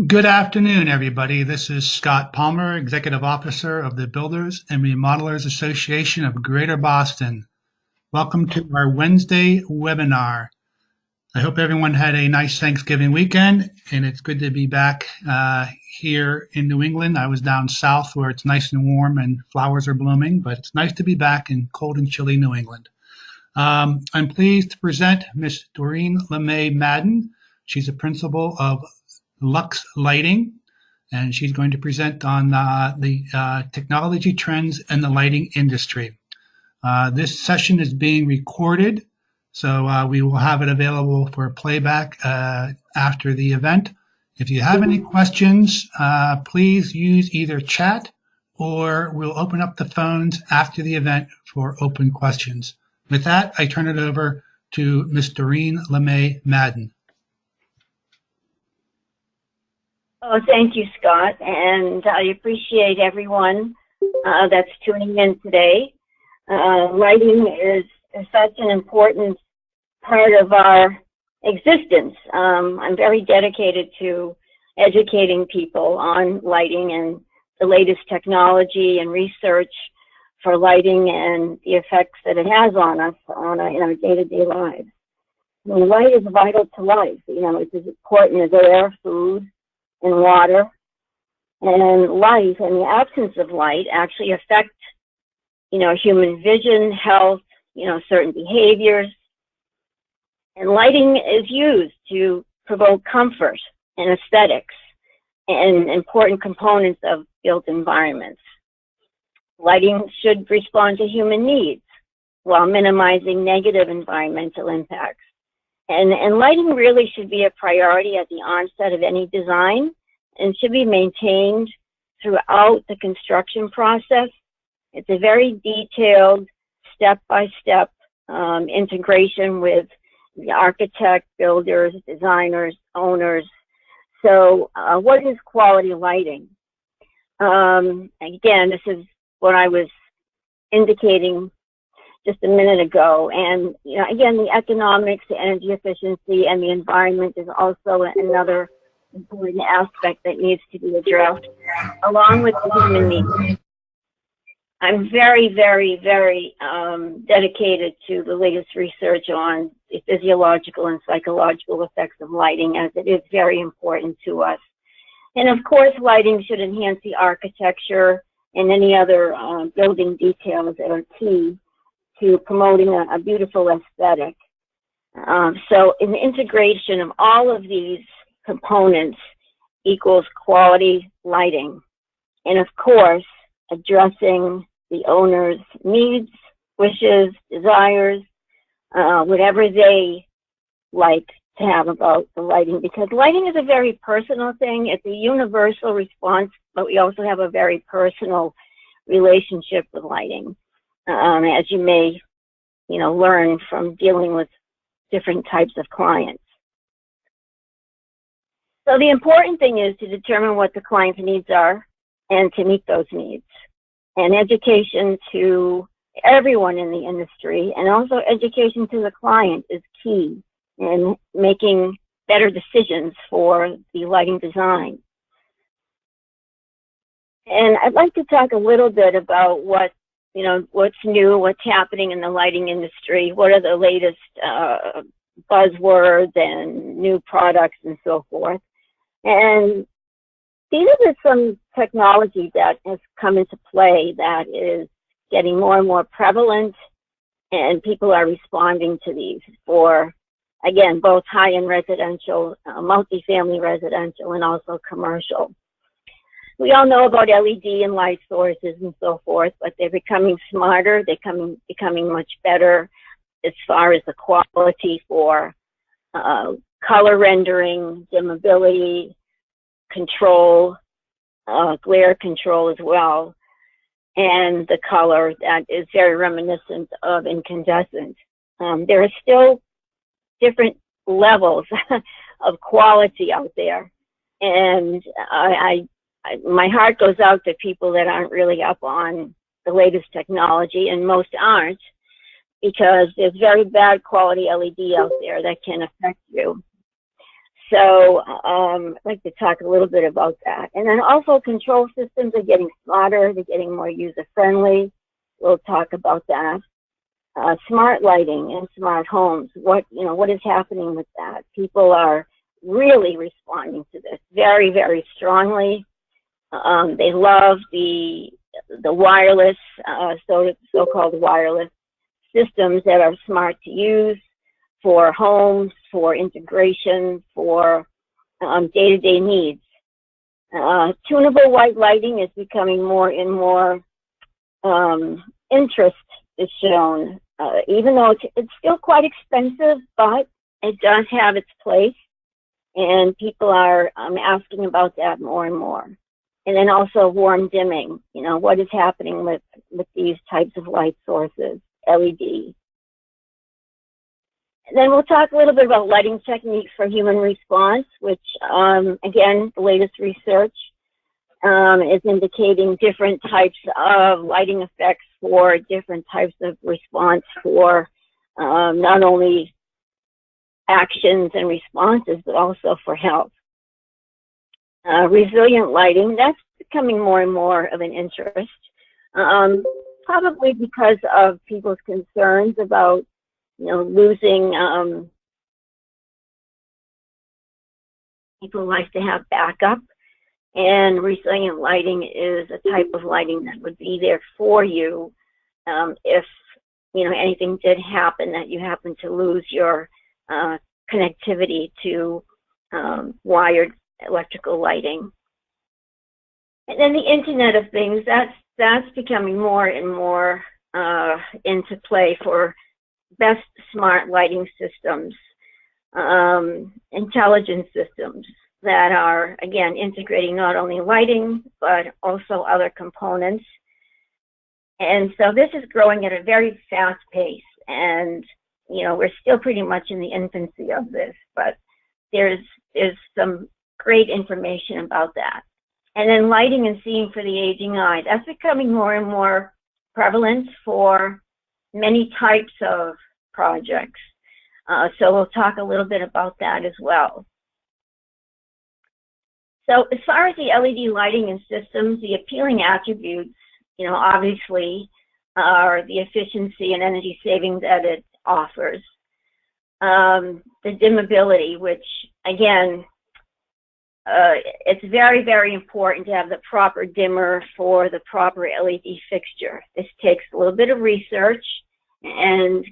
Good afternoon, everybody. This is Scott Palmer, Executive Officer of the Builders and Remodelers Association of Greater Boston. Welcome to our Wednesday webinar. I hope everyone had a nice Thanksgiving weekend, and it's good to be back here in New England. I was down south where it's nice and warm and flowers are blooming, but it's nice to be back in cold and chilly New England. I'm pleased to present Miss Doreen Le May Madden. She's a principal of Lux Lighting, and she's going to present on the technology trends in the lighting industry. This session is being recorded, so we will have it available for playback after the event. If you have any questions, please use either chat or we'll open up the phones after the event for open questions. With that, I turn it over to Ms. Doreen Le May Madden. Oh, thank you, Scott, and I appreciate everyone that's tuning in today. Lighting is such an important part of our existence. I'm very dedicated to educating people on lighting and the latest technology and research for lighting and the effects that it has on us in our day-to-day lives. I mean, light is vital to life. You know, it's as important as air, food, and water. And light and the absence of light actually affect, human vision, health, certain behaviors. And lighting is used to provoke comfort and aesthetics and important components of built environments. Lighting should respond to human needs while minimizing negative environmental impacts. And lighting really should be a priority at the onset of any design and should be maintained throughout the construction process. It's a very detailed, step-by-step integration with the architect, builders, designers, owners. So what is quality lighting? Again, this is what I was indicating just a minute ago. And, again, the economics, the energy efficiency, and the environment is also another important aspect that needs to be addressed, along with the human needs. I'm very, very, very dedicated to the latest research on the physiological and psychological effects of lighting, as it is very important to us. And of course, lighting should enhance the architecture and any other building details that are key to promoting a beautiful aesthetic. So an integration of all of these components equals quality lighting. And of course, addressing the owner's needs, wishes, desires, whatever they like to have about the lighting, because lighting is a very personal thing. It's a universal response, but we also have a very personal relationship with lighting. As you may, learn from dealing with different types of clients. So the important thing is to determine what the client's needs are and to meet those needs. And education to everyone in the industry and also education to the client is key in making better decisions for the lighting design. And I'd like to talk a little bit about what's new, what's happening in the lighting industry, what are the latest buzzwords and new products and so forth. And these are some technology that has come into play that is getting more and more prevalent, and people are responding to these for, again, both high-end residential, multifamily residential, and also commercial. We all know about LED and light sources and so forth, but they're becoming smarter. They're becoming much better as far as the quality for color rendering, dimmability, control, glare control as well, and the color that is very reminiscent of incandescent. There are still different levels of quality out there, and my heart goes out to people that aren't really up on the latest technology, and most aren't, because there's very bad quality LED out there that can affect you. So I'd like to talk a little bit about that. And then also control systems are getting smarter, they're getting more user-friendly. We'll talk about that. Smart lighting and smart homes, what is happening with that? People are really responding to this very, very strongly. They love the wireless, so-called wireless systems that are smart to use for homes, for integration, for day-to-day needs. Tunable white lighting is becoming more and more interest is shown, even though it's still quite expensive, but it does have its place, and people are asking about that more and more. And then also warm dimming, what is happening with these types of light sources, LED. And then we'll talk a little bit about lighting techniques for human response, which, again, the latest research is indicating different types of lighting effects for different types of response for not only actions and responses, but also for health. Resilient lighting, that's becoming more and more of an interest, probably because of people's concerns about, losing, people like to have backup, and resilient lighting is a type of lighting that would be there for you if, anything did happen that you happen to lose your connectivity to wired electrical lighting. And then the Internet of Things, that's becoming more and more into play for best smart lighting systems, intelligent systems that are, again, integrating not only lighting, but also other components. And so this is growing at a very fast pace, and, we're still pretty much in the infancy of this, but there's some great information about that. And then lighting and seeing for the aging eye, that's becoming more and more prevalent for many types of projects. So we'll talk a little bit about that as well. So as far as the LED lighting and systems, the appealing attributes, obviously are the efficiency and energy savings that it offers. The dimmability, which again, it's very, very important to have the proper dimmer for the proper LED fixture. This takes a little bit of research and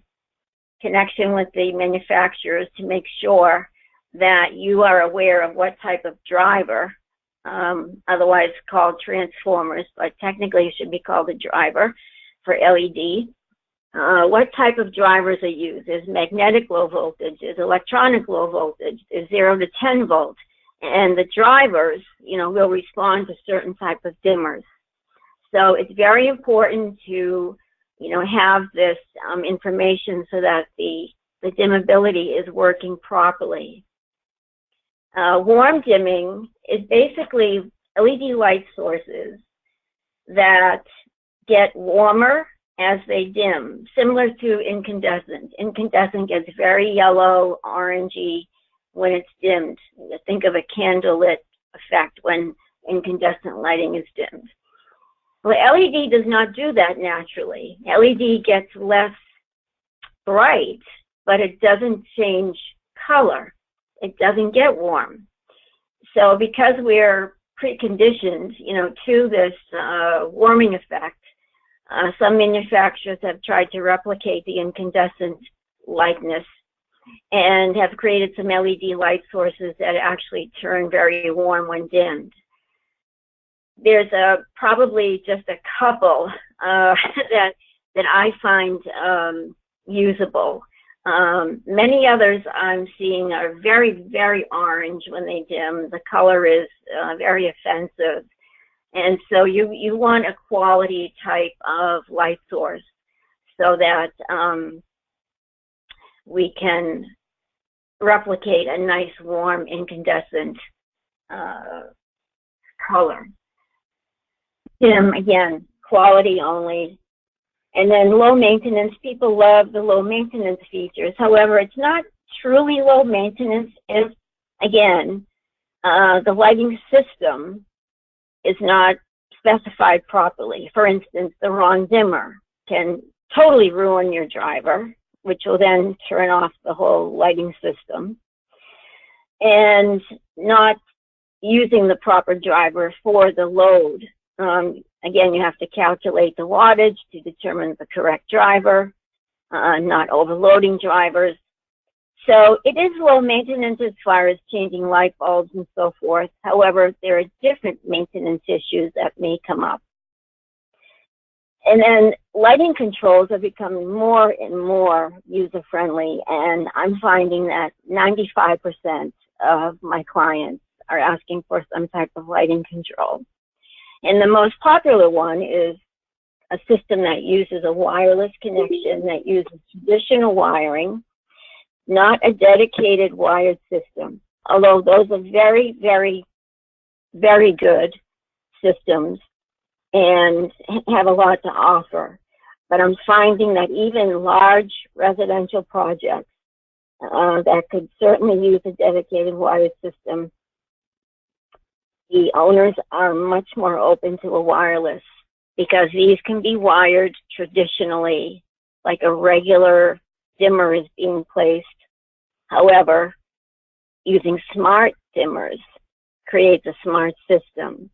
connection with the manufacturers to make sure that you are aware of what type of driver, otherwise called transformers, but technically it should be called a driver for LED. What type of drivers are used? There's magnetic low voltage, there's electronic low voltage, there's 0 to 10 volt. And the drivers, will respond to certain type of dimmers. So it's very important to, have this information so that the dimmability is working properly. Warm dimming is basically LED light sources that get warmer as they dim, similar to incandescent. Incandescent gets very yellow, orangey when it's dimmed. Think of a candlelit effect when incandescent lighting is dimmed. Well, LED does not do that naturally. LED gets less bright, but it doesn't change color. It doesn't get warm. So because we're preconditioned, to this warming effect, some manufacturers have tried to replicate the incandescent lightness and have created some LED light sources that actually turn very warm when dimmed. There's probably just a couple that I find usable. Many others I'm seeing are very, very orange when they dim. The color is very offensive. And so you want a quality type of light source so that we can replicate a nice warm incandescent color. Dim, again, quality only. And then low maintenance, people love the low maintenance features. However, it's not truly low maintenance if again, the lighting system is not specified properly. For instance, the wrong dimmer can totally ruin your driver, which will then turn off the whole lighting system. And not using the proper driver for the load. Again, you have to calculate the wattage to determine the correct driver, not overloading drivers. So it is low maintenance as far as changing light bulbs and so forth. However, there are different maintenance issues that may come up. And then lighting controls are becoming more and more user-friendly, and I'm finding that 95% of my clients are asking for some type of lighting control. And the most popular one is a system that uses a wireless connection, that uses traditional wiring, not a dedicated wired system, although those are very, very, very good systems and have a lot to offer. But I'm finding that even large residential projects that could certainly use a dedicated wired system, the owners are much more open to a wireless, because these can be wired traditionally like a regular dimmer is being placed. However, using smart dimmers creates a smart system.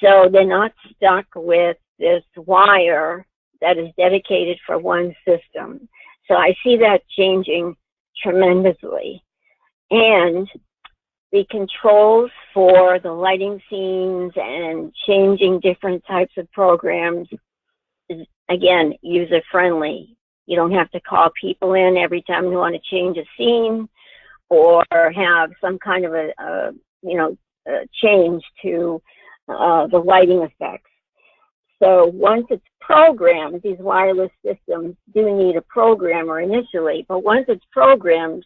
So they're not stuck with this wire that is dedicated for one system. So I see that changing tremendously. And the controls for the lighting scenes and changing different types of programs is, again, user-friendly. You don't have to call people in every time you want to change a scene or have some kind of a change to the lighting effects. So once it's programmed, these wireless systems do need a programmer initially, but once it's programmed,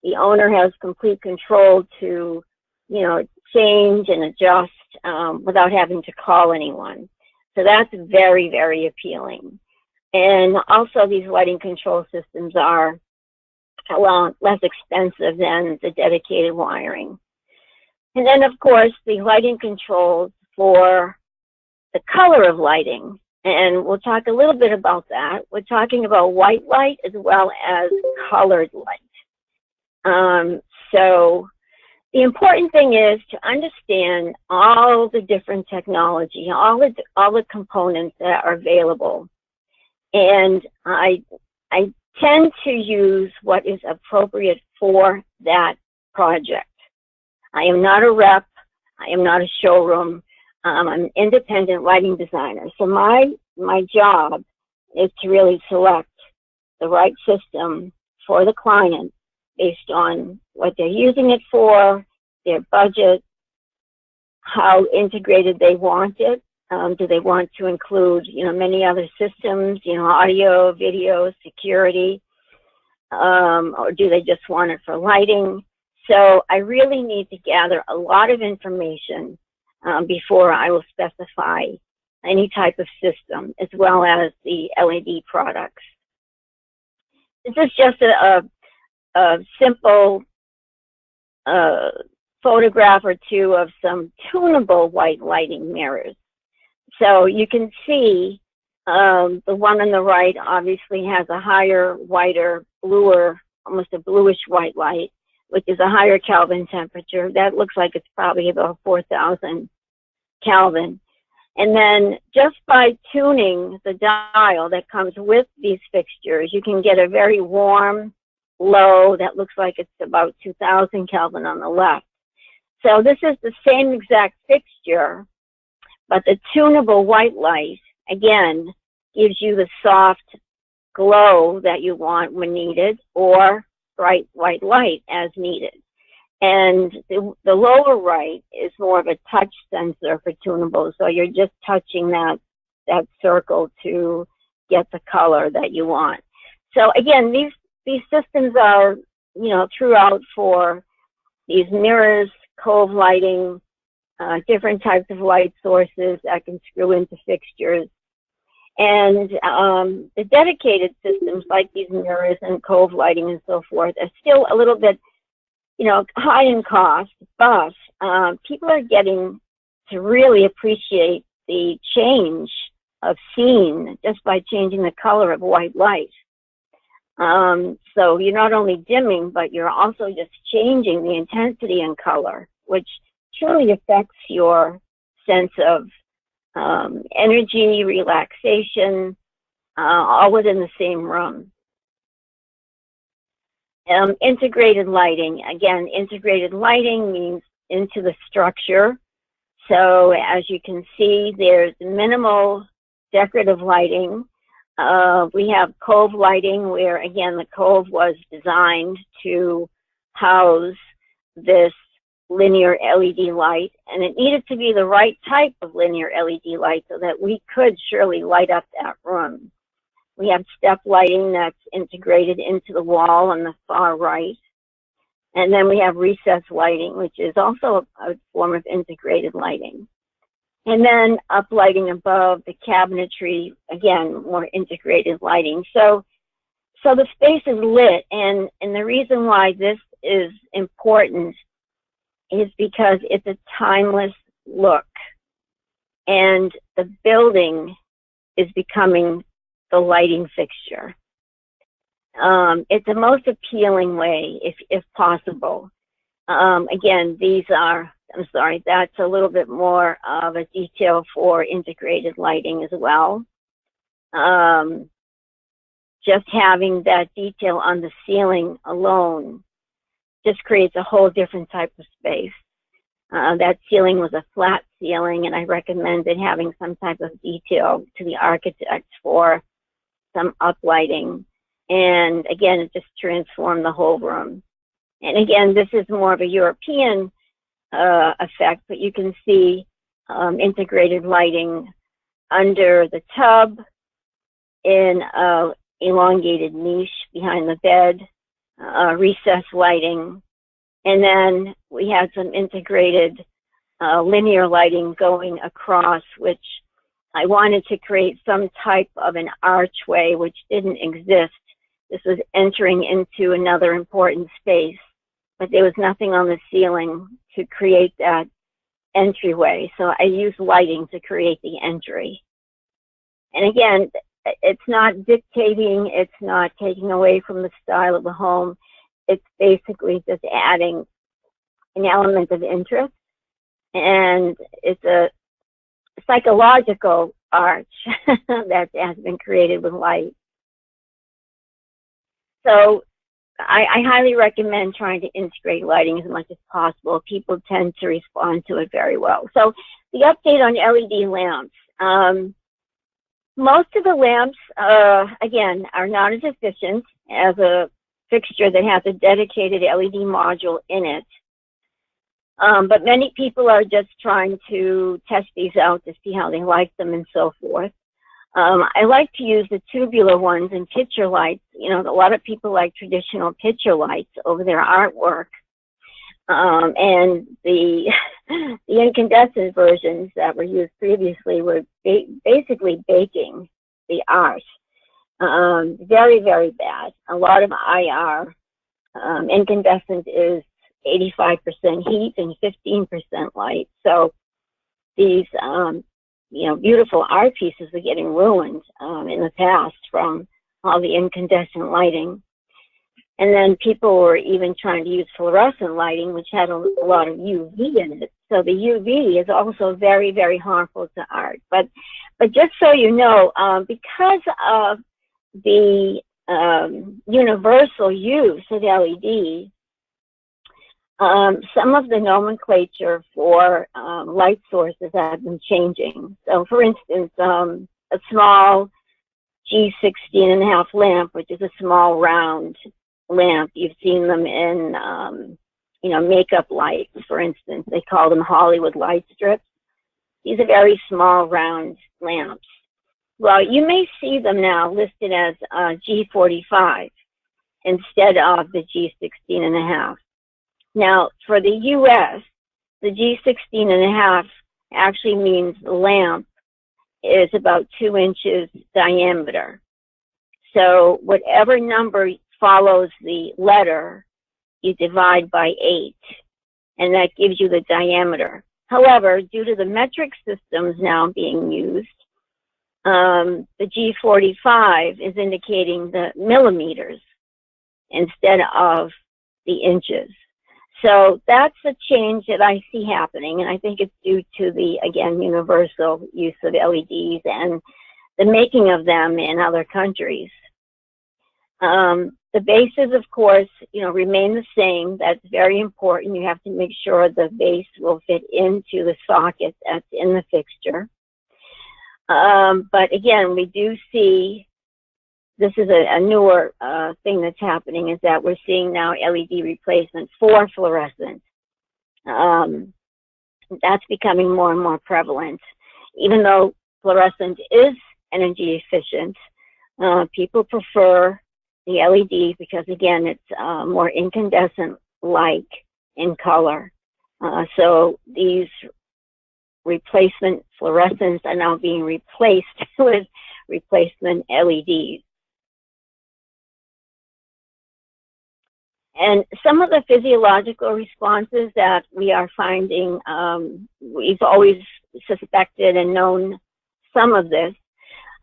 the owner has complete control to, change and adjust without having to call anyone. So that's very, very appealing. And also these lighting control systems are, well, less expensive than the dedicated wiring. And then, of course, the lighting controls for the color of lighting. And we'll talk a little bit about that. We're talking about white light as well as colored light. So the important thing is to understand all the different technology, all the components that are available. And I tend to use what is appropriate for that project. I am not a rep. I am not a showroom. I'm an independent lighting designer. So my job is to really select the right system for the client based on what they're using it for, their budget, how integrated they want it. Do they want to include, many other systems, audio, video, security, or do they just want it for lighting? So I really need to gather a lot of information before I will specify any type of system, as well as the LED products. This is just a simple photograph or two of some tunable white lighting mirrors. So you can see the one on the right obviously has a higher, whiter, bluer, almost a bluish white light, which is a higher Kelvin temperature. That looks like it's probably about 4,000 Kelvin. And then just by tuning the dial that comes with these fixtures, you can get a very warm, low that looks like it's about 2,000 Kelvin on the left. So this is the same exact fixture, but the tunable white light, again, gives you the soft glow that you want when needed, or bright white light as needed. And the lower right is more of a touch sensor for tunable, so you're just touching that circle to get the color that you want. So again, these systems are, throughout for these mirrors, cove lighting, different types of light sources that can screw into fixtures. And the dedicated systems like these mirrors and cove lighting and so forth are still a little bit high in cost, but people are getting to really appreciate the change of scene just by changing the color of white light. So you're not only dimming, but you're also just changing the intensity and color, which truly affects your sense of energy, relaxation, all within the same room. Integrated lighting. Again, integrated lighting means into the structure. So as you can see, there's minimal decorative lighting. We have cove lighting where, again, the cove was designed to house this linear LED light, and it needed to be the right type of linear LED light so that we could surely light up that room. We have step lighting that's integrated into the wall on the far right. And then we have recessed lighting, which is also a form of integrated lighting. And then up lighting above the cabinetry, again, more integrated lighting. So the space is lit, and the reason why this is important is because it's a timeless look, and the building is becoming the lighting fixture. It's the most appealing way, if possible. Again, these are, I'm sorry, that's a little bit more of a detail for integrated lighting as well. Just having that detail on the ceiling alone just creates a whole different type of space. That ceiling was a flat ceiling, and I recommended having some type of detail to the architect for some uplighting. And again, it just transformed the whole room. And again, this is more of a European effect, but you can see integrated lighting under the tub, in a elongated niche behind the bed, recessed lighting, and then we had some integrated linear lighting going across, which I wanted to create some type of an archway which didn't exist. This was entering into another important space, but there was nothing on the ceiling to create that entryway. So I used lighting to create the entry. And again, it's not dictating, it's not taking away from the style of the home. It's basically just adding an element of interest. And it's a psychological arch that has been created with light. So I highly recommend trying to integrate lighting as much as possible. People tend to respond to it very well. So the update on LED lamps. Most of the lamps, again, are not as efficient as a fixture that has a dedicated LED module in it. But many people are just trying to test these out to see how they like them and so forth. I like to use the tubular ones and picture lights. You know, a lot of people like traditional picture lights over their artwork. And the incandescent versions that were used previously were basically baking the art. Very, very bad. A lot of IR. Incandescent is 85% heat and 15% light. So these, beautiful art pieces are getting ruined in the past from all the incandescent lighting. And then people were even trying to use fluorescent lighting, which had a lot of UV in it. So the UV is also very, very harmful to art. But just so you know, because of the universal use of LED, some of the nomenclature for light sources have been changing. So for instance, a small G16.5 lamp, which is a small round lamp, you've seen them in, makeup lights, for instance. They call them Hollywood light strips. These are very small round lamps. Well, you may see them now listed as G45 instead of the G16.5. Now, for the US, the G16.5 actually means the lamp is about 2 inches diameter. So whatever number follows the letter you divide by 8, and that gives you the diameter. However, due to the metric systems now being used, the G45 is indicating the millimeters instead of the inches. So that's a change that I see happening, and I think it's due to the, again, universal use of LEDs and the making of them in other countries. The bases, of course, remain the same. That's very important. You have to make sure the base will fit into the socket that's in the fixture. But again, we do see, this is a newer thing that's happening, is that we're seeing now LED replacement for fluorescent. That's becoming more and more prevalent. Even though fluorescent is energy efficient, people prefer the LED because, again, it's more incandescent-like in color. So these replacement fluorescents are now being replaced with replacement LEDs. And some of the physiological responses that we are finding, we've always suspected and known some of this,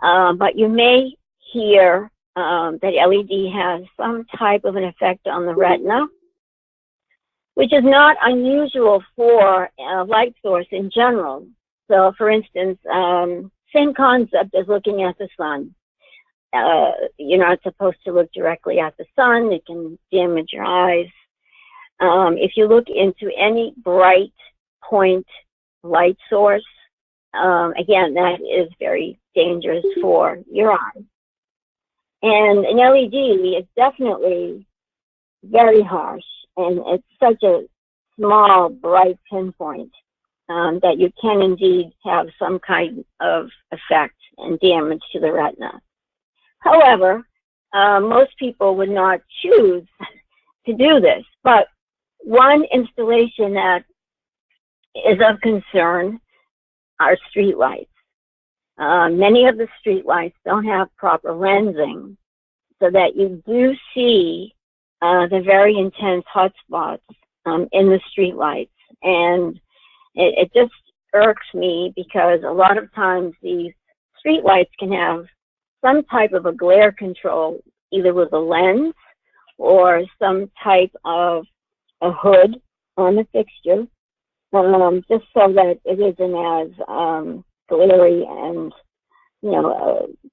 but you may hear that LED has some type of an effect on the retina, which is not unusual for a light source in general. So, for instance, same concept as looking at the sun. You're not supposed to look directly at the sun. It can damage your eyes. If you look into any bright point light source, again, that is very dangerous for your eyes. And an LED is definitely very harsh, and it's such a small, bright pinpoint that you can indeed have some kind of effect and damage to the retina. However, most people would not choose to do this, but one installation that is of concern are streetlights. Many of the streetlights don't have proper lensing, so that you do see the very intense hot spots in the streetlights. And it just irks me because a lot of times these streetlights can have some type of a glare control, either with a lens or some type of a hood on the fixture, just so that it isn't as glary and,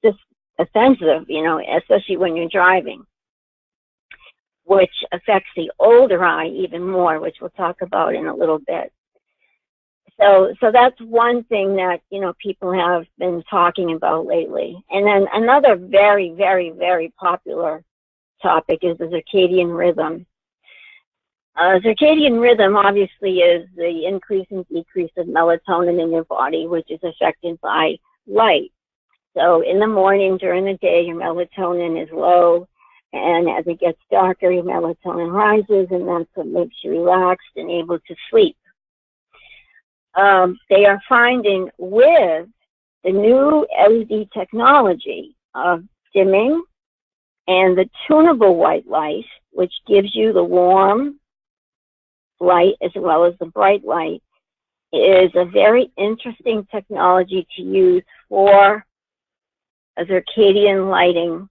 just offensive, especially when you're driving, which affects the older eye even more, which we'll talk about in a little bit. So that's one thing that, people have been talking about lately. And then another very, very, very popular topic is the circadian rhythm. Circadian rhythm obviously is the increase and decrease of melatonin in your body, which is affected by light. So in the morning, during the day, your melatonin is low, and as it gets darker, your melatonin rises, and that's what makes you relaxed and able to sleep. They are finding with the new LED technology of dimming and the tunable white light, which gives you the warm light as well as the bright light, is a very interesting technology to use for a circadian lighting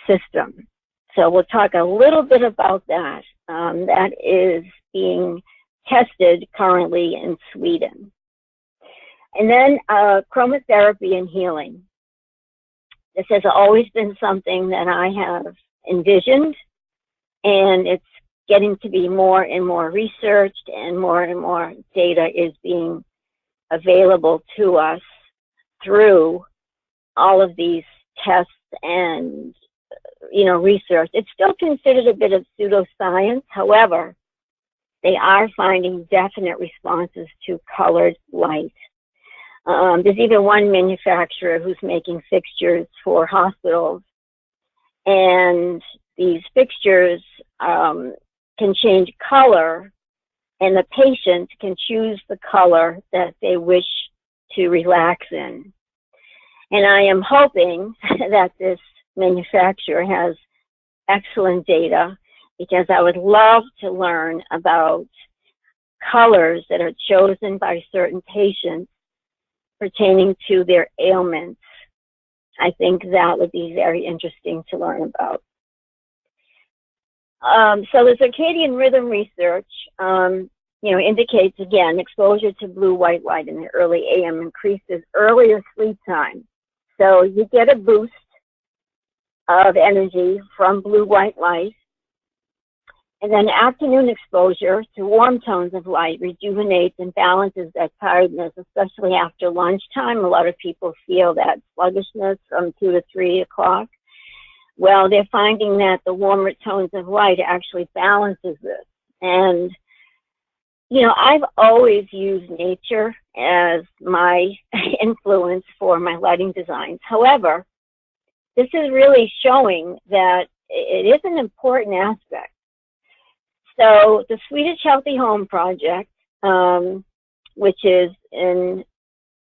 system. So we'll talk a little bit about that. That is being tested currently in Sweden. And then chromotherapy and healing. This has always been something that I have envisioned, and it's getting to be more and more researched, and more data is being available to us through all of these tests and research. It's still considered a bit of pseudoscience. However, they are finding definite responses to colored light. There's even one manufacturer who's making fixtures for hospitals, and these fixtures can change color, and the patient can choose the color that they wish to relax in. And I am hoping that this manufacturer has excellent data because I would love to learn about colors that are chosen by certain patients pertaining to their ailments. I think that would be very interesting to learn about. So the circadian rhythm research, indicates, again, exposure to blue-white light in the early AM increases earlier sleep time. So you get a boost of energy from blue-white light. And then afternoon exposure to warm tones of light rejuvenates and balances that tiredness, especially after lunchtime. A lot of people feel that sluggishness from 2 to 3 o'clock. Well, they're finding that the warmer tones of light actually balances this. And, I've always used nature as my influence for my lighting designs. However, this is really showing that it is an important aspect. So the Swedish Healthy Home Project, which is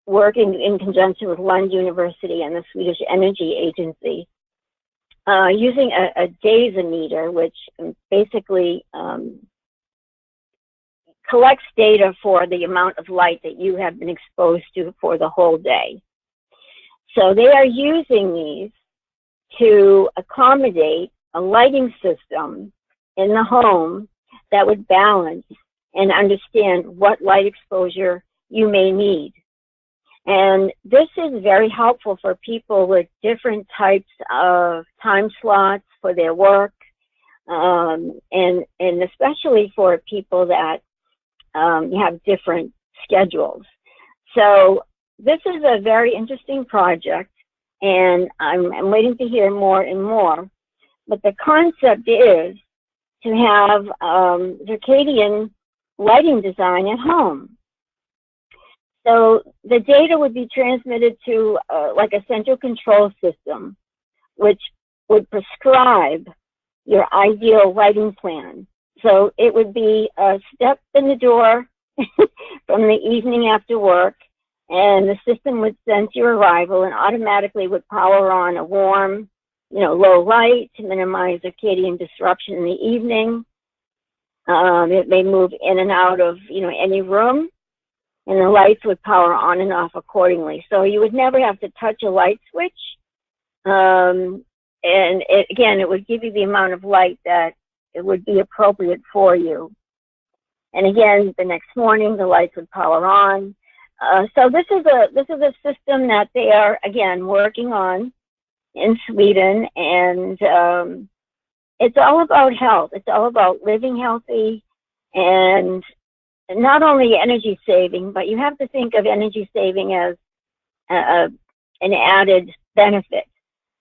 working in conjunction with Lund University and the Swedish Energy Agency, using a daisimeter, which basically collects data for the amount of light that you have been exposed to for the whole day. So they are using these to accommodate a lighting system in the home that would balance and understand what light exposure you may need. And this is very helpful for people with different types of time slots for their work, and especially for people that have different schedules. So this is a very interesting project, and I'm waiting to hear more and more. But the concept is to have circadian lighting design at home. So the data would be transmitted to like a central control system, which would prescribe your ideal lighting plan. So it would be a step in the door from the evening after work, and the system would sense your arrival and automatically would power on a warm, low light to minimize circadian disruption in the evening. It may move in and out of, any room, and the lights would power on and off accordingly. So you would never have to touch a light switch. And it would give you the amount of light that it would be appropriate for you. And again, the next morning, the lights would power on. So this is a system that they are, again, working on in Sweden, and it's all about health. It's all about living healthy, and not only energy saving, but you have to think of energy saving as an added benefit.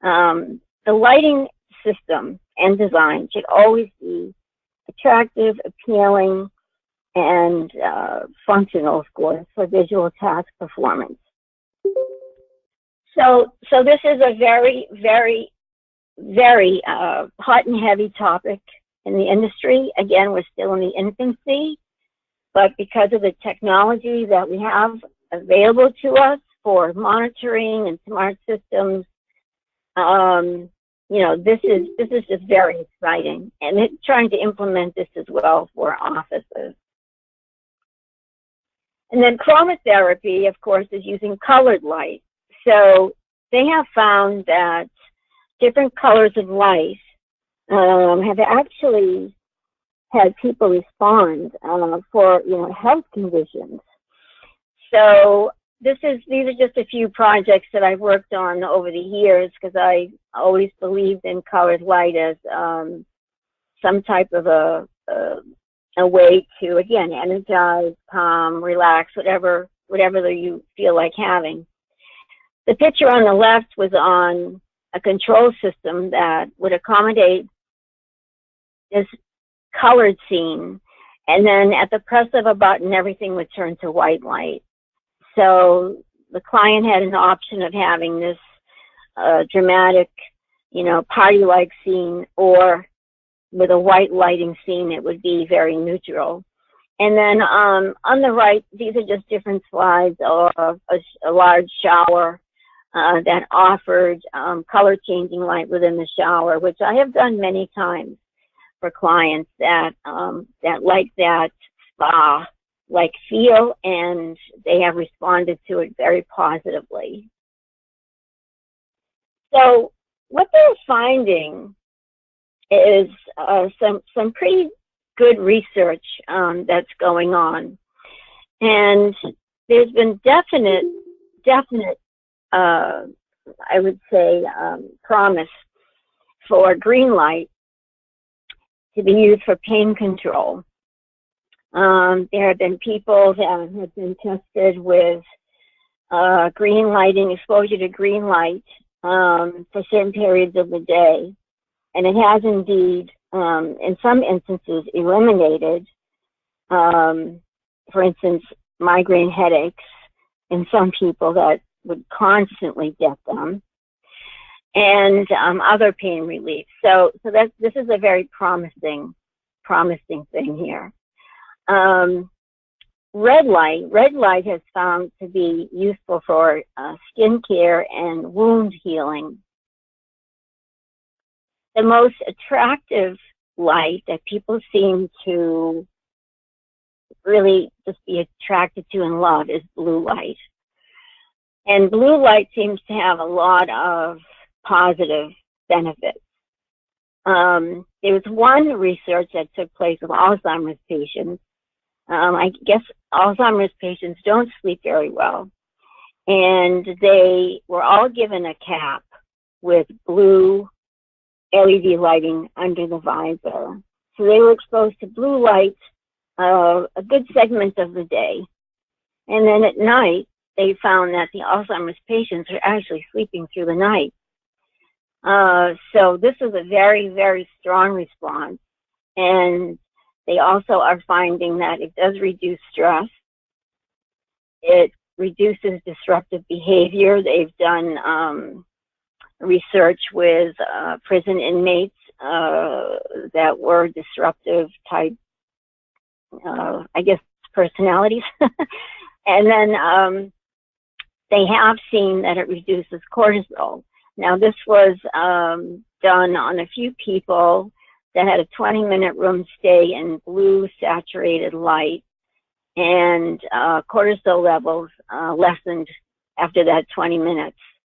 The lighting system and design should always be attractive, appealing, and functional, of course, for visual task performance. So this is a very, very, very hot and heavy topic in the industry. Again, we're still in the infancy, but because of the technology that we have available to us for monitoring and smart systems, this is just very exciting, and it's trying to implement this as well for offices. And then chromotherapy, of course, is using colored light. So they have found that different colors of light have actually had people respond for health conditions. So these are just a few projects that I've worked on over the years, because I always believed in colored light as some type of a way to, again, energize, calm, relax, whatever you feel like having. The picture on the left was on a control system that would accommodate this colored scene, and then at the press of a button, everything would turn to white light. So the client had an option of having this dramatic, party-like scene, or with a white lighting scene, it would be very neutral. And then on the right, these are just different slides of a large shower that offered color changing light within the shower, which I have done many times. for clients that like that spa-like feel, and they have responded to it very positively. So what they're finding is some pretty good research that's going on, and there's been definite I would say promise for green light to be used for pain control. There have been people that have been tested with green lighting, exposure to green light for certain periods of the day, and it has indeed, in some instances, eliminated, for instance, migraine headaches in some people that would constantly get them, and other pain relief. So this is a very promising thing here. Red light has found to be useful for skin care and wound healing. The most attractive light that people seem to really just be attracted to and love is blue light. And blue light seems to have a lot of positive benefits. There was one research that took place with Alzheimer's patients. I guess Alzheimer's patients don't sleep very well, and they were all given a cap with blue LED lighting under the visor. So they were exposed to blue light a good segment of the day. And then at night, they found that the Alzheimer's patients are actually sleeping through the night. So this is a very, very strong response. And they also are finding that it does reduce stress. It reduces disruptive behavior. They've done research with prison inmates that were disruptive type, I guess, personalities. And then they have seen that it reduces cortisol. Now, this was done on a few people that had a 20-minute room stay in blue saturated light, and cortisol levels lessened after that 20 minutes.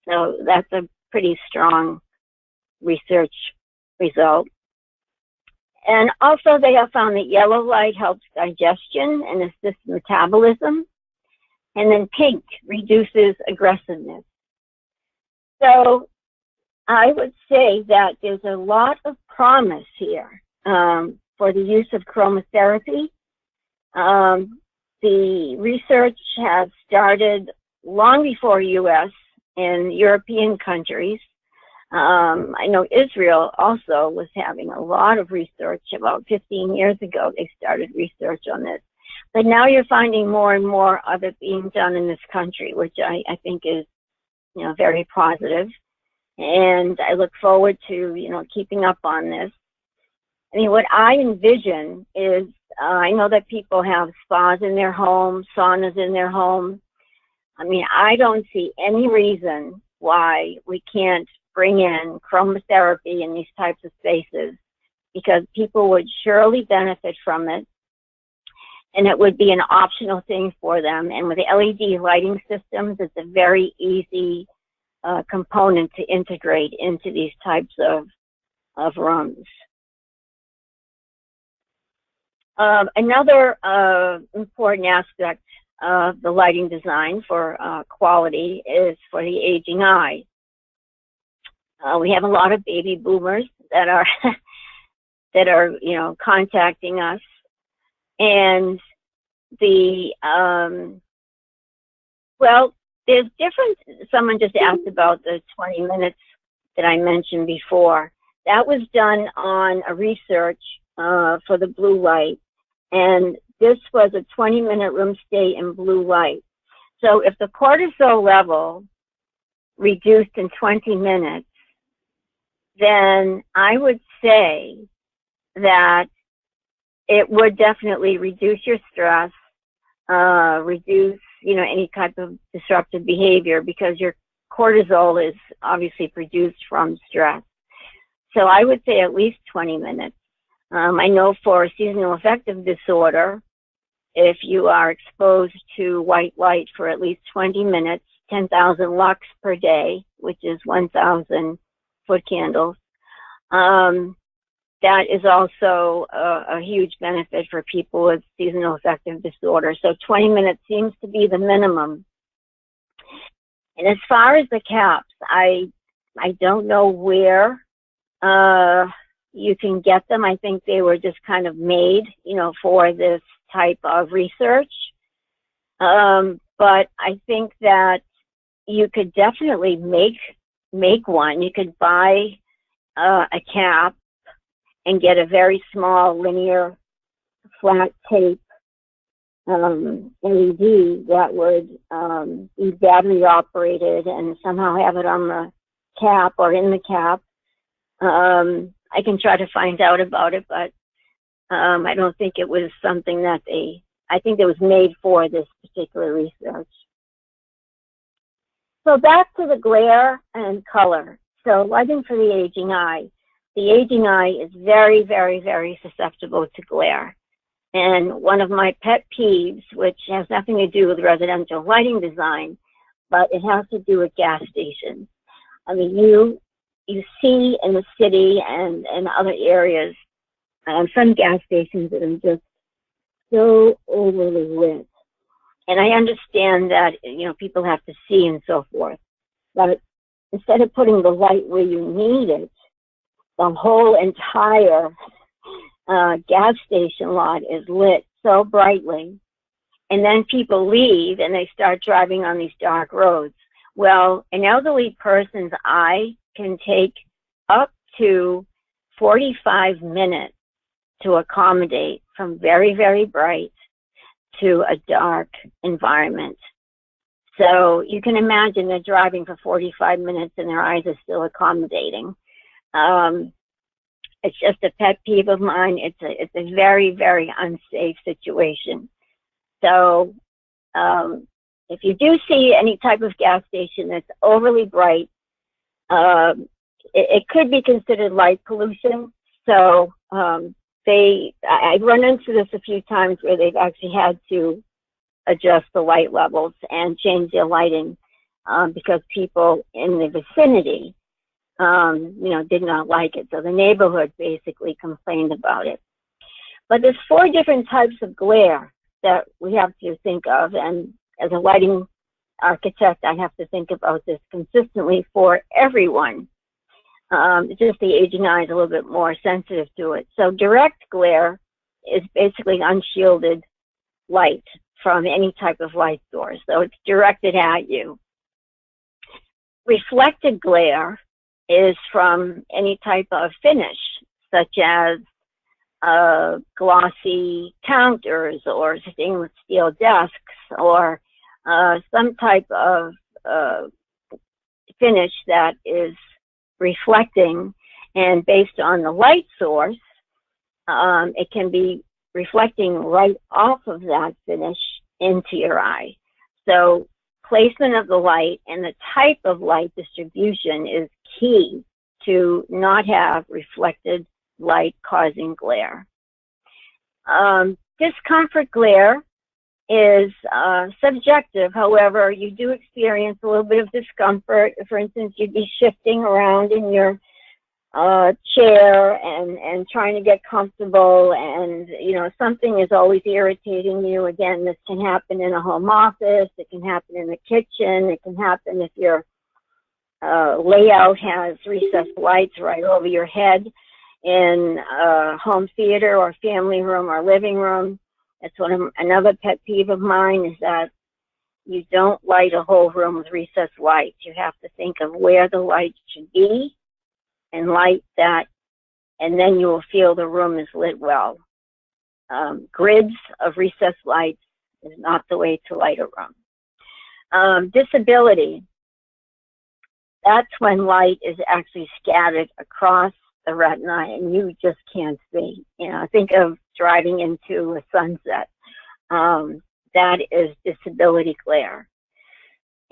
So that's a pretty strong research result. And also they have found that yellow light helps digestion and assists metabolism. And then pink reduces aggressiveness. So I would say that there's a lot of promise here for the use of chromotherapy. The research has started long before US in European countries. I know Israel also was having a lot of research. About 15 years ago, they started research on this. But now you're finding more and more of it being done in this country, which I think is, very positive. And I look forward to, keeping up on this. I mean, what I envision is, I know that people have spas in their home, saunas in their home. I mean, I don't see any reason why we can't bring in chromotherapy in these types of spaces, because people would surely benefit from it, and it would be an optional thing for them. And with the LED lighting systems, it's a very easy component to integrate into these types of rooms. Another important aspect of the lighting design for quality is for the aging eye. We have a lot of baby boomers that are contacting us, and there's different. Someone just asked about the 20 minutes that I mentioned before. That was done on a research for the blue light, and this was a 20-minute room stay in blue light. So if the cortisol level reduced in 20 minutes, then I would say that it would definitely reduce your stress, reduce, any type of disruptive behavior, because your cortisol is obviously produced from stress. So I would say at least 20 minutes I know for seasonal affective disorder, if you are exposed to white light for at least 20 minutes, 10,000 lux per day, which is 1,000 foot candles, that is also a huge benefit for people with seasonal affective disorder. So 20 minutes seems to be the minimum. And as far as the caps, I don't know where you can get them. I think they were just kind of made, for this type of research. But I think that you could definitely make one. You could buy a cap and get a very small linear flat tape LED that would be battery operated and somehow have it on the cap or in the cap. I can try to find out about it, but I don't think it was something that I think it was made for this particular research. So back to the glare and color. So lighting for the aging eye. The aging eye is very, very, very susceptible to glare. And one of my pet peeves, which has nothing to do with residential lighting design, but it has to do with gas stations. I mean, you see in the city and other areas, some gas stations that are just so overly lit. And I understand that, people have to see and so forth. But instead of putting the light where you need it, the whole entire gas station lot is lit so brightly. And then people leave and they start driving on these dark roads. Well, an elderly person's eye can take up to 45 minutes to accommodate from very, very bright to a dark environment. So you can imagine they're driving for 45 minutes and their eyes are still accommodating. It's just a pet peeve of mine. It's a very, very unsafe situation. So if you do see any type of gas station that's overly bright, it could be considered light pollution. So I've run into this a few times where they've actually had to adjust the light levels and change their lighting because people in the vicinity, did not like it. So the neighborhood basically complained about it. But there's 4 different types of glare that we have to think of. And as a lighting architect, I have to think about this consistently for everyone. Just the aging eye is a little bit more sensitive to it. So direct glare is basically unshielded light from any type of light source. So it's directed at you. Reflected glare is from any type of finish, such as glossy counters or stainless steel desks or some type of finish that is reflecting, and based on the light source, it can be reflecting right off of that finish into your eye. So placement of the light and the type of light distribution is key to not have reflected light causing glare. Discomfort glare is subjective. However, you do experience a little bit of discomfort. For instance, you'd be shifting around in your chair and trying to get comfortable, and something is always irritating you. Again, this can happen in a home office, it can happen in the kitchen, it can happen if your layout has recessed lights right over your head in a home theater or family room or living room. That's another pet peeve of mine, is that you don't light a whole room with recessed lights. You have to think of where the light should be and light that, and then you will feel the room is lit well. Grids of recessed lights is not the way to light a room. Disability, that's when light is actually scattered across the retina and you just can't see. Think of driving into a sunset. That is disability glare.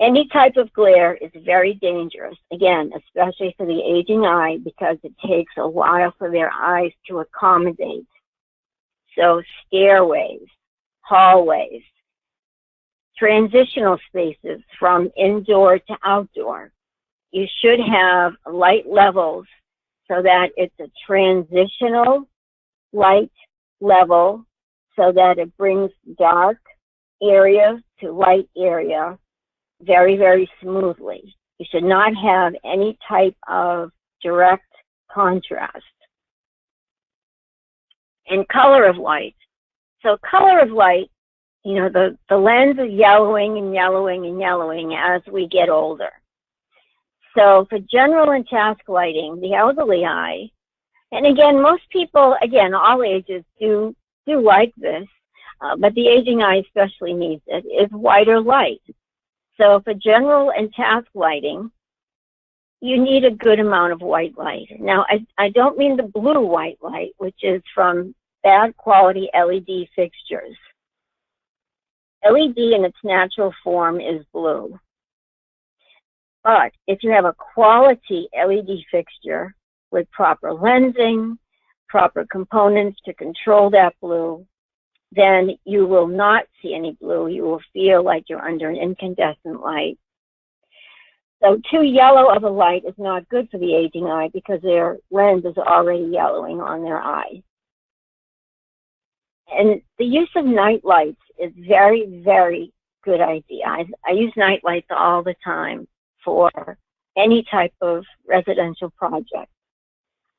Any type of glare is very dangerous, again, especially for the aging eye, because it takes a while for their eyes to accommodate. So stairways, hallways, transitional spaces from indoor to outdoor. You should have light levels so that it's a transitional light level so that it brings dark area to light area very, very smoothly. You should not have any type of direct contrast. And color of light. So color of light, you know, the lens is yellowing and yellowing and yellowing as we get older. So for general and task lighting, the elderly eye, and again, most people, again, all ages do like this, but the aging eye especially needs it, is whiter light. So for general and task lighting, you need a good amount of white light. Now, I don't mean the blue white light, which is from bad quality LED fixtures. LED in its natural form is blue. But if you have a quality LED fixture with proper lensing, proper components to control that blue, then you will not see any blue. You will feel like you're under an incandescent light. So too yellow of a light is not good for the aging eye because their lens is already yellowing on their eye. And the use of night lights is very, very good idea. I use night lights all the time for any type of residential project.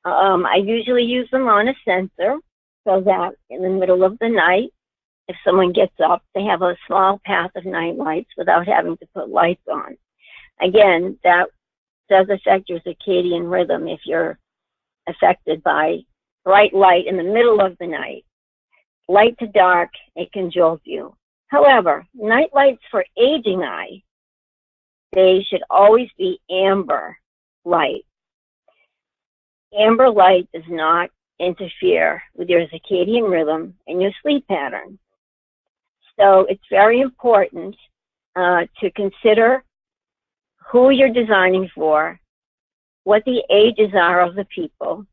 I usually use them on a sensor so that in the middle of the night, if someone gets up, they have a small path of night lights without having to put lights on. Again, that does affect your circadian rhythm if you're affected by bright light in the middle of the night. Light to dark, it can jolt you. However, night lights for aging eye, they should always be amber light. Amber light does not interfere with your circadian rhythm and your sleep pattern. So it's very important to consider who you're designing for, what the ages are of the people,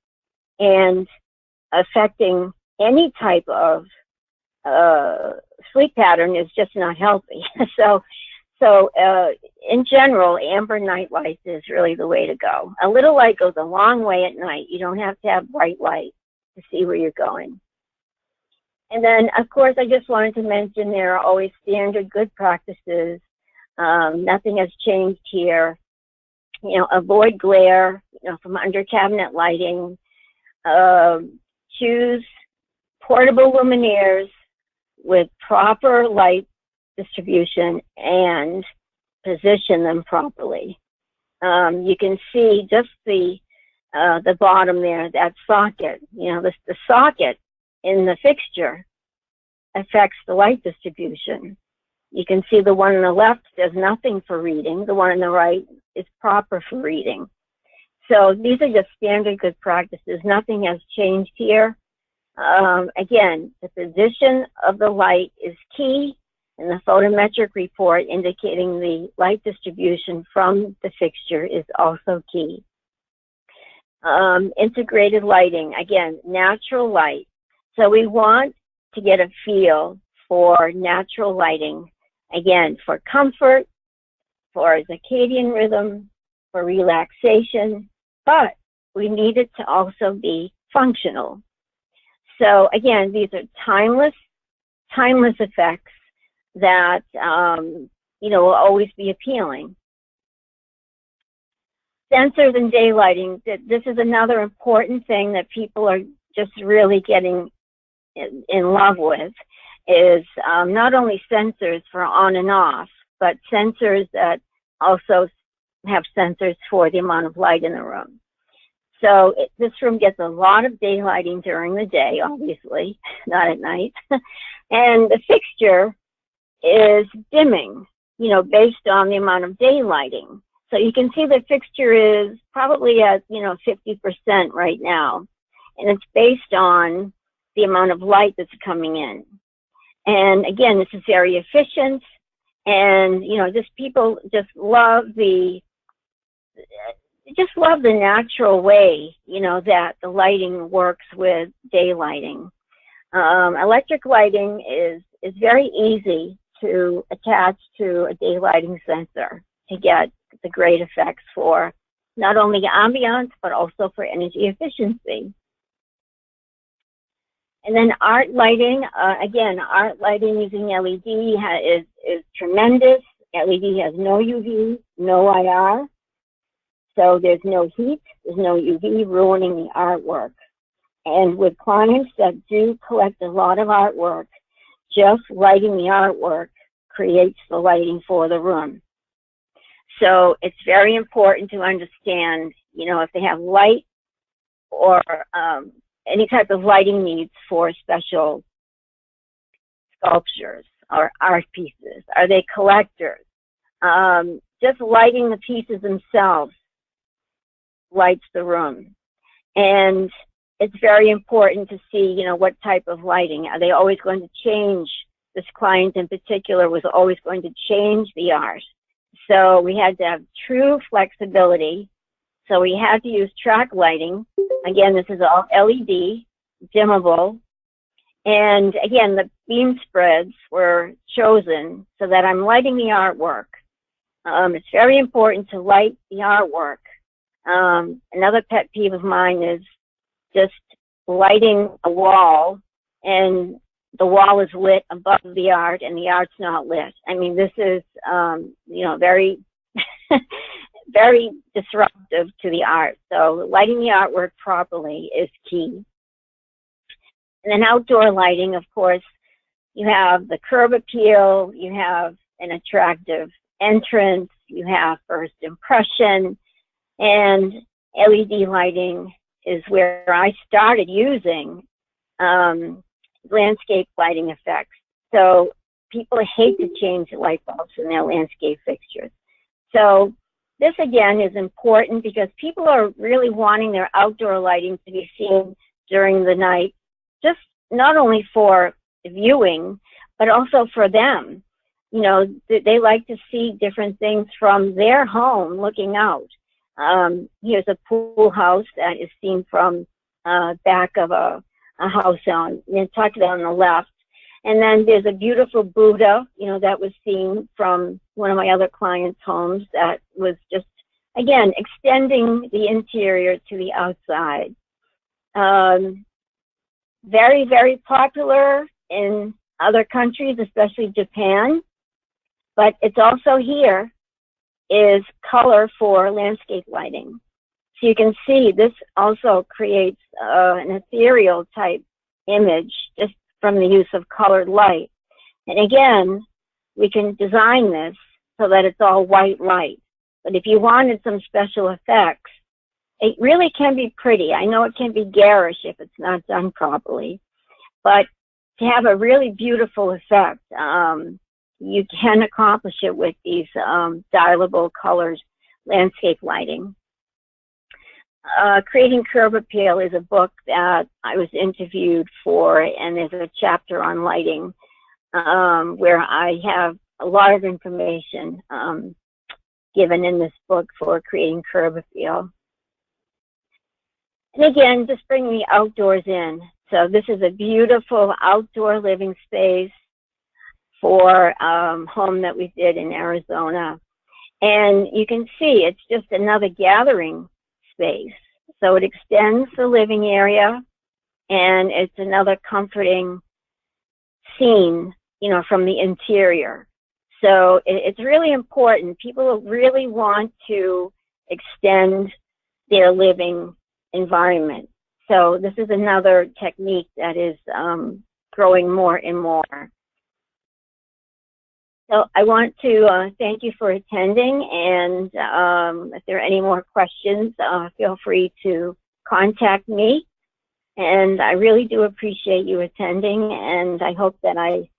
and affecting any type of sleep pattern is just not healthy. So in general, amber night lights is really the way to go. A little light goes a long way at night. You don't have to have bright light to see where you're going. And then, of course, I just wanted to mention there are always standard good practices. Nothing has changed here. You know, avoid glare, you know, from under cabinet lighting. Choose portable luminaires with proper light distribution and position them properly. You can see just the bottom there, that socket. You know, the socket in the fixture affects the light distribution. You can see the one on the left does nothing for reading. The one on the right is proper for reading. So these are just standard good practices. Nothing has changed here. Again, the position of the light is key, and the photometric report indicating the light distribution from the fixture is also key. Integrated lighting, again, natural light. So we want to get a feel for natural lighting, again, for comfort, for circadian rhythm, for relaxation, but we need it to also be functional. So again, these are timeless effects that, you know, will always be appealing. Sensors and daylighting, this is another important thing that people are just really getting in love with, is not only sensors for on and off, but sensors that also have sensors for the amount of light in the room. So this room gets a lot of daylighting during the day, obviously, not at night. And the fixture is dimming, you know, based on the amount of daylighting. So you can see the fixture is probably at, you know, 50% right now. And it's based on the amount of light that's coming in. And again, this is very efficient. And, just people just love the natural way, that the lighting works with day lighting. Electric lighting is very easy to attach to a day lighting sensor to get the great effects for not only ambiance, but also for energy efficiency. And then art lighting, again, art lighting using LED is tremendous. LED has no UV, no IR, so there's no heat, there's no UV ruining the artwork. And with clients that do collect a lot of artwork, just lighting the artwork creates the lighting for the room. So it's very important to understand, if they have light or any type of lighting needs for special sculptures or art pieces. Are they collectors? Just lighting the pieces themselves lights the room. And it's very important to see, what type of lighting. Are they always going to change? This client in particular was always going to change the art. So we had to have true flexibility. So we had to use track lighting. Again, this is all LED, dimmable. And again, the beam spreads were chosen so that I'm lighting the artwork. It's very important to light the artwork. Another pet peeve of mine is just lighting a wall and the wall is lit above the art and the art's not lit. I mean, this is, very, very disruptive to the art. So lighting the artwork properly is key. And then outdoor lighting, of course, you have the curb appeal, you have an attractive entrance, you have first impression, and LED lighting is where I started using landscape lighting effects. So people hate to change light bulbs in their landscape fixtures. So this again is important because people are really wanting their outdoor lighting to be seen during the night, just not only for viewing, but also for them. They like to see different things from their home looking out. Here's a pool house that is seen from back of a house on Nantucket on the left. And then there's a beautiful Buddha, that was seen from one of my other clients' homes that was just, again, extending the interior to the outside. Very, very popular in other countries, especially Japan, but it's also here, is color for landscape lighting. So you can see this also creates an ethereal type image just from the use of colored light. And again, we can design this so that it's all white light. But if you wanted some special effects, it really can be pretty. I know it can be garish if it's not done properly, but to have a really beautiful effect, you can accomplish it with these dialable colored landscape lighting. Creating Curb Appeal is a book that I was interviewed for, and there's a chapter on lighting where I have a lot of information given in this book for creating Curb Appeal. And again, just bringing the outdoors in. So this is a beautiful outdoor living space for home that we did in Arizona. And you can see it's just another gathering space. So it extends the living area, and it's another comforting scene, from the interior. So it's really important. People really want to extend their living environment. So this is another technique that is growing more and more. So I want to thank you for attending, and if there are any more questions, feel free to contact me. And I really do appreciate you attending, and I hope that I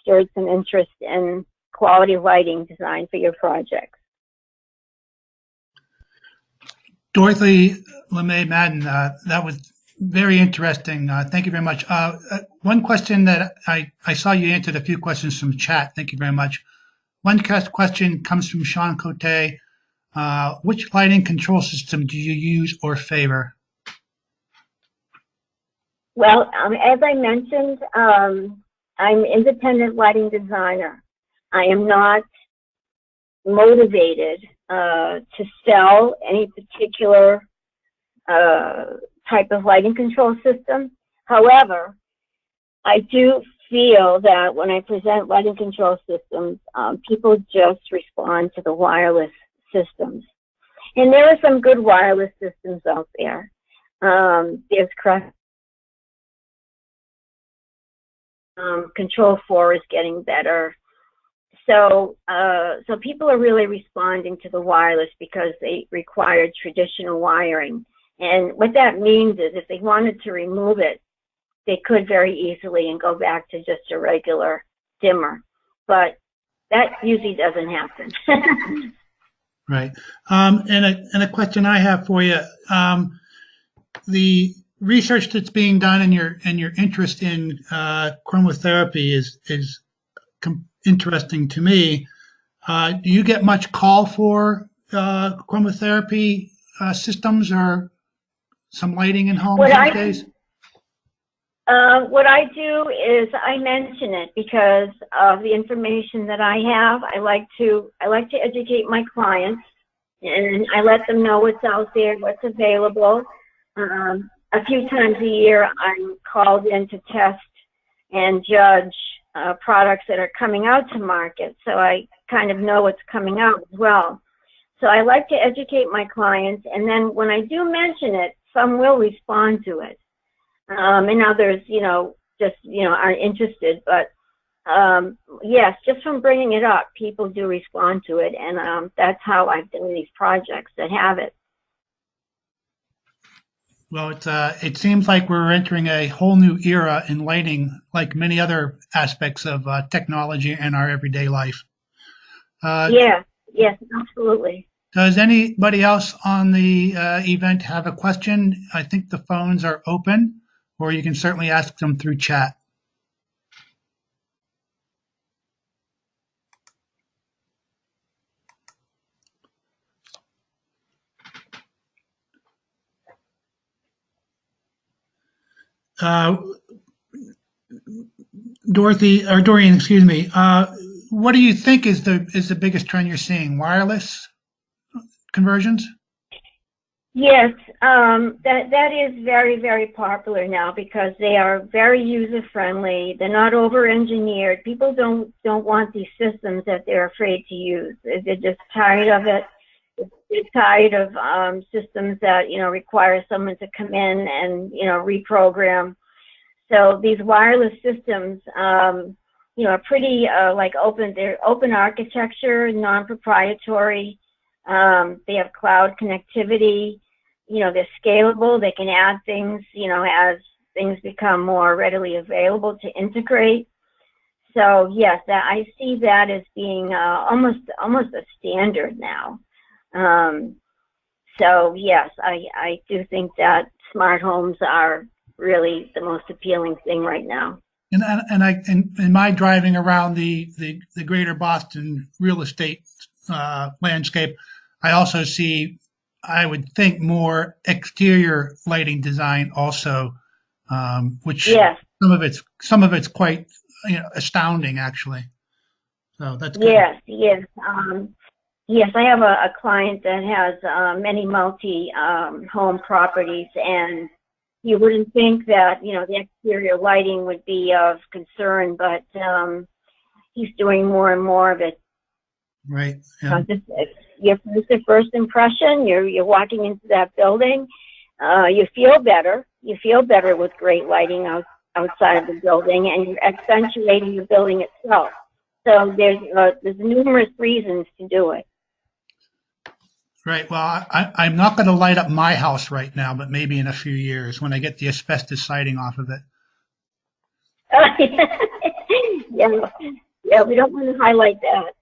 stirred some interest in quality lighting design for your projects. Dorothy Le May Madden, that was very interesting. Thank you very much. One question that I saw you answered a few questions from chat. Thank you very much. One question comes from Sean Cote. Which lighting control system do you use or favor? Well, as I mentioned, I'm an independent lighting designer. I am not motivated to sell any particular type of lighting control system. However, I do feel that when I present lighting control systems, people just respond to the wireless systems. And there are some good wireless systems out there. There's Control 4 is getting better. So people are really responding to the wireless because they required traditional wiring. And what that means is if they wanted to remove it, they could very easily and go back to just a regular dimmer. But that usually doesn't happen. Right. And a question I have for you, the research that's being done and your interest in chromotherapy is interesting to me. Do you get much call for chromotherapy systems or some lighting in homes these days? What I do is I mention it because of the information that I have. I like to educate my clients, and I let them know what's out there, what's available. A few times a year, I'm called in to test and judge products that are coming out to market, so I kind of know what's coming out as well. So I like to educate my clients, and then when I do mention it, some will respond to it. And others, aren't interested. But yes, just from bringing it up, people do respond to it, and that's how I've done these projects that have it. Well, it seems like we're entering a whole new era in lighting, like many other aspects of technology in our everyday life. Yes, absolutely. Does anybody else on the event have a question? I think the phones are open, or you can certainly ask them through chat. Doreen, excuse me. What do you think is the biggest trend you're seeing? Wireless conversions? Yes, that is very, very popular now because they are very user friendly. They're not over engineered. People don't want these systems that they're afraid to use. They're just tired of it. They're tired of systems that require someone to come in and reprogram. So these wireless systems, are pretty like open. They're open architecture, non-proprietary. They have cloud connectivity. They're scalable. They can add things, as things become more readily available to integrate. So yes, I see that as being almost a standard now. So yes, I do think that smart homes are really the most appealing thing right now. And in my driving around the greater Boston real estate landscape, I also see, I would think, more exterior lighting design also, which yes. some of it's quite astounding actually. So that's good. Yes. Yes, I have a client that has many multi-home properties, and you wouldn't think that, the exterior lighting would be of concern, but he's doing more and more of it. Right. Yeah. Your first impression, you're walking into that building, you feel better. You feel better with great lighting outside of the building, and you're accentuating the building itself. So there's numerous reasons to do it. Right. Well, I'm not going to light up my house right now, but maybe in a few years when I get the asbestos siding off of it. Yeah, we don't want to highlight that.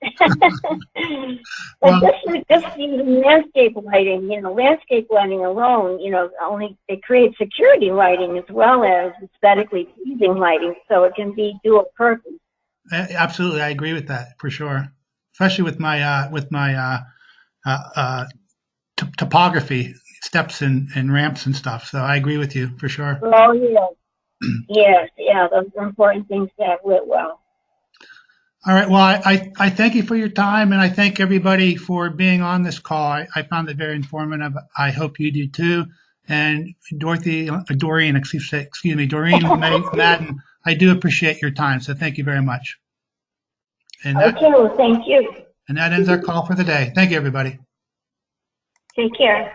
But just using landscape lighting, landscape lighting alone, only it creates security lighting as well as aesthetically pleasing lighting, so it can be dual purpose. Absolutely, I agree with that for sure. especially with my topography, steps and ramps and stuff. So I agree with you for sure. Oh, yes. Yes, yeah, those are important things to have lit well. All right. Well, I thank you for your time, and I thank everybody for being on this call. I found it very informative. I hope you do too. And Doreen Le May Madden, I do appreciate your time. So thank you very much. Okay, well, thank you. And that ends our call for the day. Thank you, everybody. Take care.